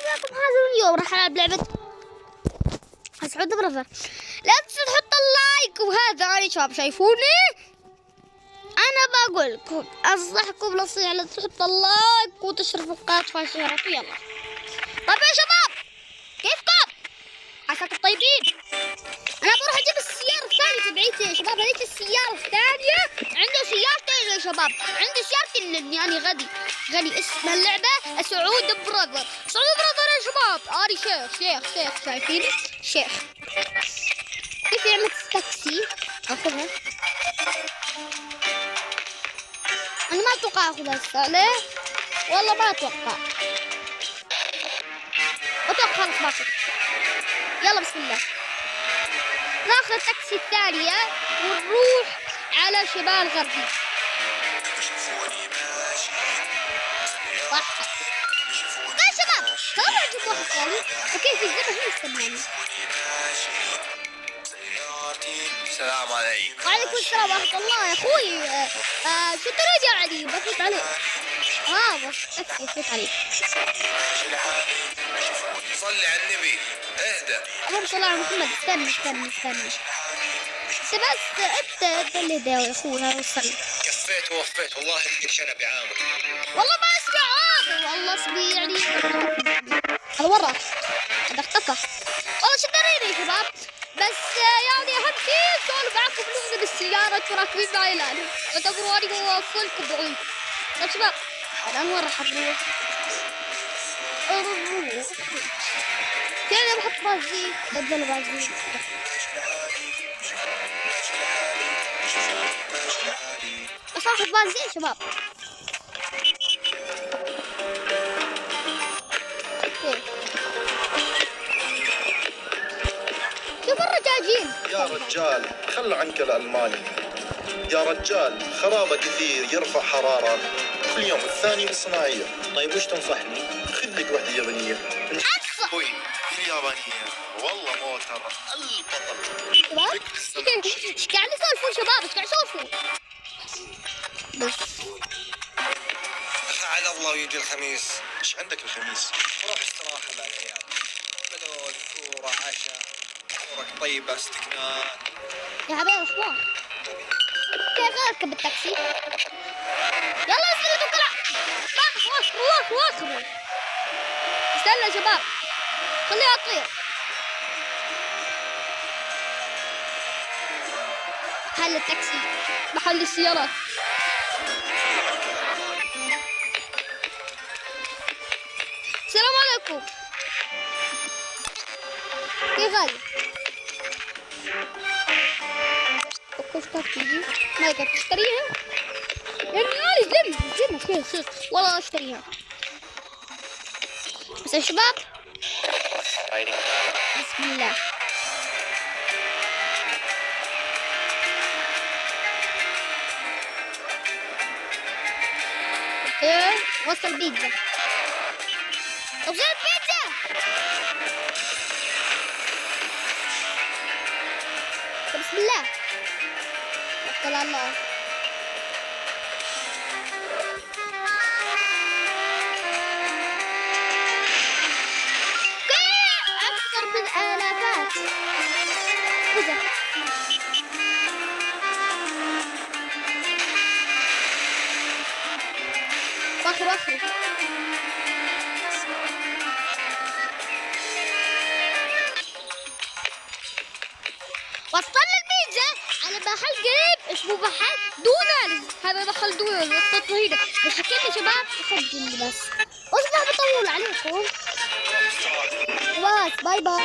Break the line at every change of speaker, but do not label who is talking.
معكم حازم. اليوم راح العب لعبة اسعود برافر. لا تنسوا تحطوا اللايك. وهذا انا شباب شايفوني انا بقول لكم انصحكم نصيحة لا تحطوا اللايك وتشرفوا القناة وتفعلوا الاشعارات. يلا طيب يا شباب كيفكم؟ عساكم طيبين. انا بروح اجيب السيارة الثانية تبعيتي يا شباب. هذيك السيارة الثانية عنده سيارتين يا شباب. عنده سيارتين يعني غني اسم اللعبة سعود براذر. سعود براذر يا شباب. اني شيخ شايفيني شيخ. كيف يعمل تاكسي؟ اخذها. انا ما اتوقع اخذها السالة. والله ما اتوقع خلاص باخذ. يلا بسم الله ناخذ التاكسي الثانية ونروح على شمال غربي. صح يا شباب. خلونا نجيب واحد ثاني. اوكي في الزمن هنا يستناني.
السلام عليكم.
وعليكم السلام ورحمة الله يا اخوي. شو تريد يا علي؟ بفوت عليه. بس تاكسي بفوت عليه.
صلي على النبي. اهدى.
اللهم صل على محمد. استنى بس انت اللي داوي يا اخوي. هذا وصل.
كفيت ووفيت والله اني شنب عامر.
والله ما اسمع هذا. والله اسمي يعني هذا ورا. هذا اختفى. والله شدريني يا شباب. بس يعني اهم شيء سولف معكم لغة بالسيارة. انتوا راكبين معي الان اعتبروا اني وصلكم بعيد. طيب شباب الان وين راح نروح؟ يعني بحط بازين. بدل بازين. بس اخذ بازين شباب. شوف الرجاجين.
يا رجال خلوا عنك الألماني. يا رجال خرابة كثير يرفع حرارة. كل يوم الثاني بالصناعية. طيب وش تنصحني؟ خذ لك وحدة يابانية.
اخوي اليابانية والله موتر البطل.
شباب ايش قاعد يسولفون شباب؟ ايش قاعد يسولفون؟ بس
على الله ويجي الخميس.
ايش عندك الخميس؟
روح استراحة مع العيال. بدون كورة عشاء كورة طيبة استكنان.
يا حبايبي اخبار كيف اركب التاكسي؟ يلا اسمعوا توكل. واخروا. استنى يا شباب خليها تطير. محل التاكسي محل السيارات. السلام عليكم. كيف غالي؟ كفتك تجي ما تقدر تشتريها يعني عادي. زين كيف والله اشتريها. بس يا شباب بسم الله. اوكي وصل بيتزا. وصلت بيتزا. بسم الله توكل على الله. أكثر من آلافات. بيتزا. واخر وصلنا البيتزا على محل قريب اسمه محل دونالدز. هذا محل دونالدز وصلته هنا. بس حكيت يا شباب أخذني بس. وش بطول عليكم. بس باي باي.